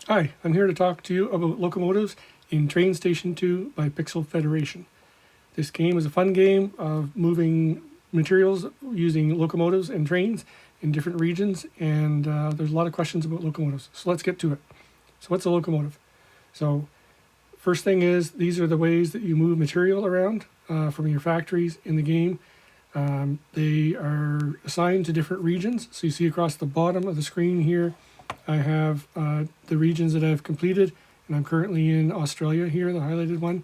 Hi, I'm here to talk to you about Locomotives in TrainStation 2 by Pixel Federation. This game is a fun game of moving materials using locomotives and trains in different regions, and there's a lot of questions about locomotives. So let's get to it. So what's a locomotive? So first thing is, these are the ways that you move material around from your factories in the game. They are assigned to different regions. So you see across the bottom of the screen here, I have the regions that I've completed, and I'm currently in Australia here, the highlighted one.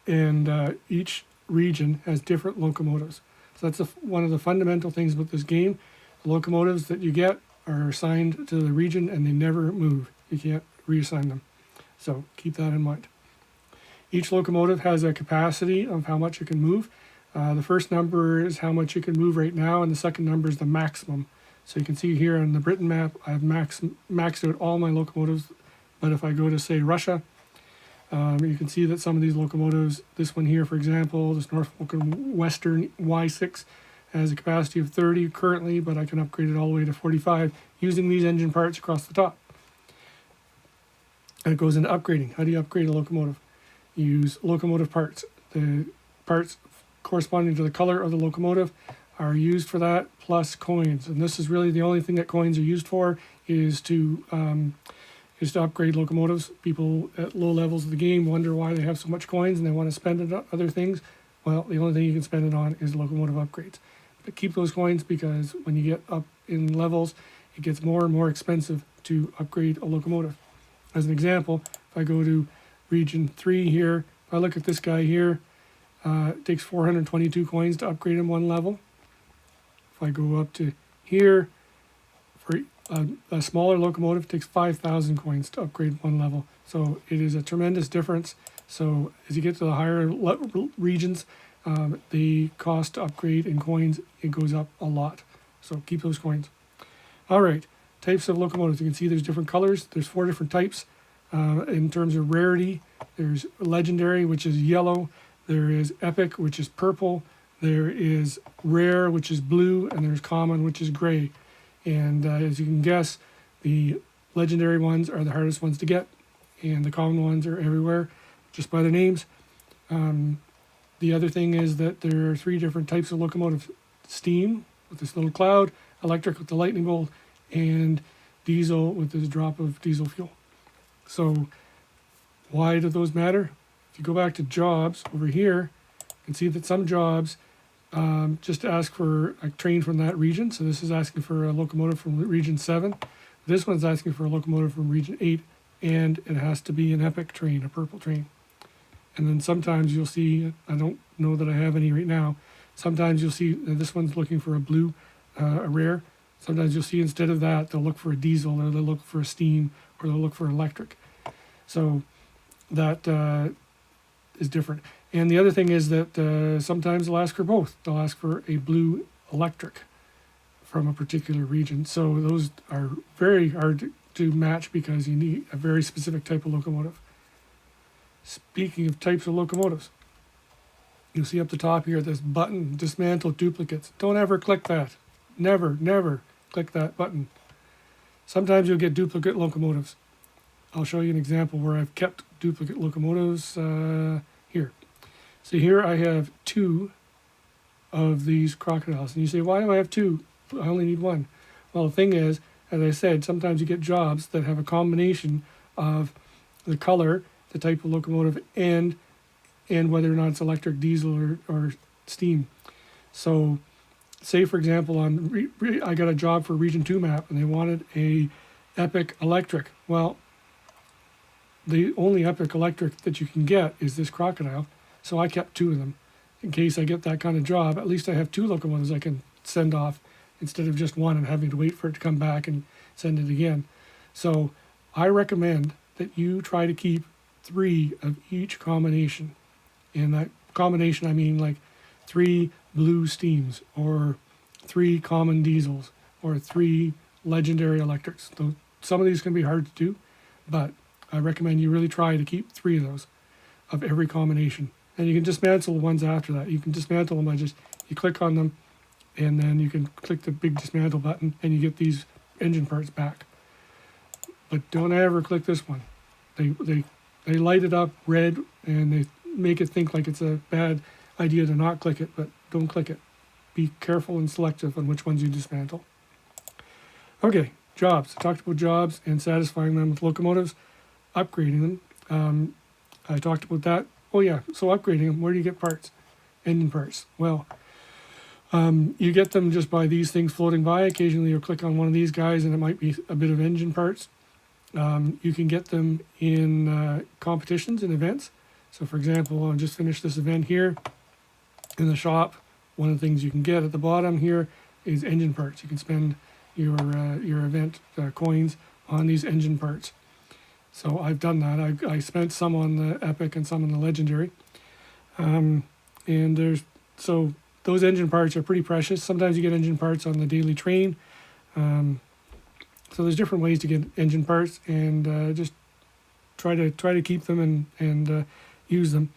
And each region has different locomotives. So that's one of the fundamental things about this game. The locomotives that you get are assigned to the region and they never move. You can't reassign them. So keep that in mind. Each locomotive has a capacity of how much it can move. The first number is how much it can move right now, and the second number is the maximum. So you can see here on the Britain map, I've maxed out all my locomotives. But if I go to, say, Russia, you can see that some of these locomotives, this one here, for example, this Norfolk and Western Y6, has a capacity of 30 currently, but I can upgrade it all the way to 45 using these engine parts across the top. And it goes into upgrading. How do you upgrade a locomotive? You use locomotive parts. The parts corresponding to the color of the locomotive are used for that, plus coins. And this is really the only thing that coins are used for, is to upgrade locomotives. People at low levels of the game wonder why they have so much coins and they want to spend it on other things. Well, the only thing you can spend it on is locomotive upgrades. But keep those coins, because when you get up in levels, it gets more and more expensive to upgrade a locomotive. As an example, if I go to region 3 here, if I look at this guy here, it takes 422 coins to upgrade him one level. If I go up to here, for a smaller locomotive, it takes 5,000 coins to upgrade one level. So it is a tremendous difference. So as you get to the higher regions, the cost to upgrade in coins, it goes up a lot. So keep those coins. All right, types of locomotives. You can see there's different colors. There's 4 different types. In terms of rarity, there's legendary, which is yellow. There is epic, which is purple. There is rare, which is blue, and there's common, which is gray. And as you can guess, the legendary ones are the hardest ones to get, and the common ones are everywhere, just by their names. The other thing is that there are 3 different types of locomotive: steam with this little cloud, electric with the lightning bolt, and diesel with this drop of diesel fuel. So why do those matter? If you go back to jobs over here, you can see that some jobs just ask for a train from that region. So this is asking for a locomotive from region 7. This one's asking for a locomotive from region 8, and it has to be an epic train, a purple train. And then sometimes you'll see, I don't know that I have any right now, sometimes you'll see this one's looking for a blue, a rare. Sometimes you'll see instead of that, they'll look for a diesel, or they'll look for a steam, or they'll look for electric. So that is different. And the other thing is that sometimes they'll ask for both. They'll ask for a blue electric from a particular region. So those are very hard to match, because you need a very specific type of locomotive. Speaking of types of locomotives, you'll see up the top here this button, Dismantle Duplicates. Don't ever click that. Never, never click that button. Sometimes you'll get duplicate locomotives. I'll show you an example where I've kept duplicate locomotives here. So here I have 2 of these crocodiles. And you say, why do I have 2? I only need 1. Well, the thing is, as I said, sometimes you get jobs that have a combination of the color, the type of locomotive, and whether or not it's electric, diesel, or steam. So say, for example, I got a job for region 2 map, and they wanted a epic electric. Well, the only epic electric that you can get is this crocodile. So I kept 2 of them. In case I get that kind of job, at least I have 2 locomotives I can send off, instead of just 1 and having to wait for it to come back and send it again. So I recommend that you try to keep 3 of each combination. And that combination, I mean like 3 blue steams, or 3 common diesels, or 3 legendary electrics. Some of these can be hard to do, but I recommend you really try to keep 3 of those, of every combination. And you can dismantle the ones after that. You can dismantle them by you click on them, and then you can click the big dismantle button, and you get these engine parts back. but don't ever click this one. They light it up red and they make it think like it's a bad idea to not click it, but don't click it. Be careful and selective on which ones you dismantle. Okay, jobs. I talked about jobs and satisfying them with locomotives, upgrading them. I talked about that. Oh yeah, so upgrading them, where do you get parts? Engine parts. Well, you get them just by these things floating by. Occasionally you'll click on one of these guys and it might be a bit of engine parts. You can get them in competitions and events. So for example, I'll just finish this event here in the shop. One of the things you can get at the bottom here is engine parts. You can spend your event coins on these engine parts. So I've done that. I spent some on the epic and some on the legendary. And so those engine parts are pretty precious. Sometimes you get engine parts on the daily train. So there's different ways to get engine parts, and just try to keep them and use them.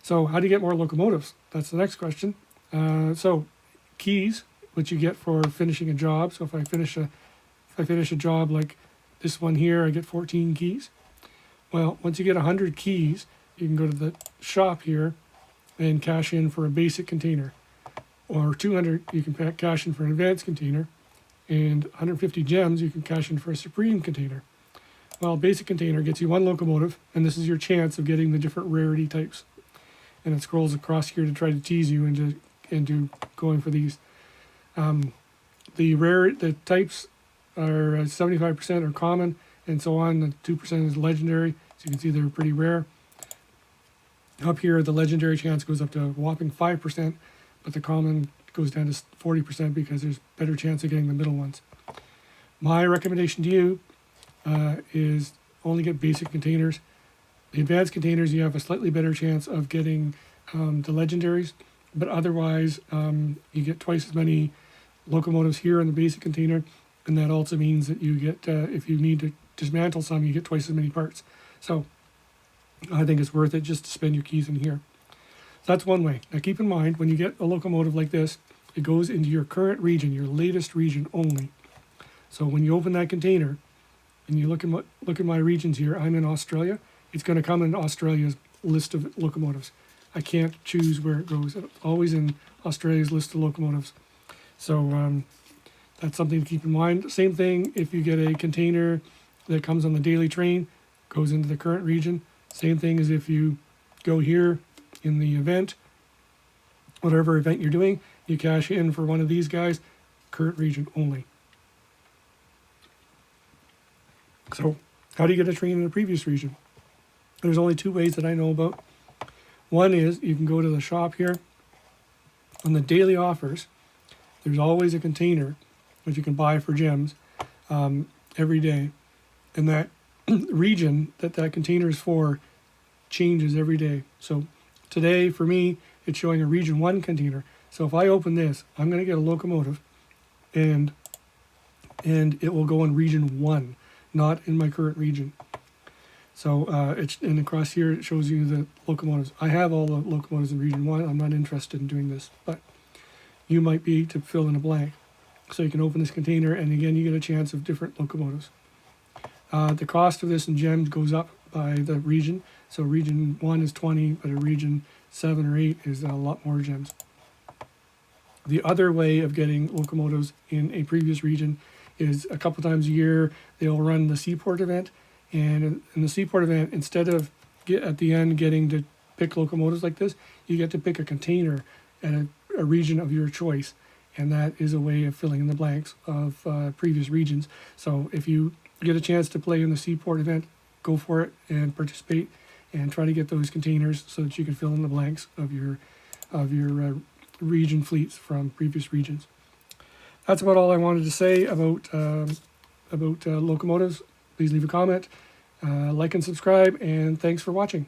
So how do you get more locomotives? That's the next question. So keys, which you get for finishing a job. So if I finish a job like this one here, I get 14 keys. Well, once you get 100 keys, you can go to the shop here and cash in for a basic container. Or 200, you can cash in for an advanced container. And 150 gems, you can cash in for a supreme container. Well, basic container gets you one locomotive, and this is your chance of getting the different rarity types. And it scrolls across here to try to tease you into going for these. The types are 75% are common, and so on. The 2% is legendary, so you can see they're pretty rare. Up here, the legendary chance goes up to a whopping 5%, but the common goes down to 40% because there's better chance of getting the middle ones. My recommendation to you is only get basic containers. The advanced containers, you have a slightly better chance of getting the legendaries, but otherwise you get twice as many locomotives here in the basic container, and that also means that you get, if you need to dismantle some, you get twice as many parts. So I think it's worth it just to spend your keys in here. So that's one way. Now keep in mind, when you get a locomotive like this, it goes into your current region, your latest region only. So when you open that container and you look at my regions here, I'm in Australia. It's going to come in Australia's list of locomotives. I can't choose where it goes. It's always in Australia's list of locomotives. So that's something to keep in mind. Same thing if you get a container that comes on the daily train, goes into the current region. Same thing as if you go here in the event, whatever event you're doing, you cash in for one of these guys, current region only. So how do you get a train in the previous region? There's only two ways that I know about. One is you can go to the shop here. On the daily offers, there's always a container that you can buy for gems every day. And that region that container is for changes every day. So today, for me, it's showing a region 1 container. So if I open this, I'm going to get a locomotive, and it will go in region 1, not in my current region. So and across here it shows you the locomotives. I have all the locomotives in region 1. I'm not interested in doing this, but you might be to fill in a blank. So you can open this container, and again you get a chance of different locomotives. The cost of this in gems goes up by the region. So region 1 is 20, but a region 7 or 8 is a lot more gems. The other way of getting locomotives in a previous region is a couple times a year they'll run the Seaport event, and in the Seaport event, instead of at the end getting to pick locomotives like this, you get to pick a container at a region of your choice, and that is a way of filling in the blanks of previous regions. So if you get a chance to play in the Seaport event, go for it and participate and try to get those containers so that you can fill in the blanks of your region fleets from previous regions. That's about all I wanted to say about locomotives. Please leave a comment, like and subscribe, and thanks for watching.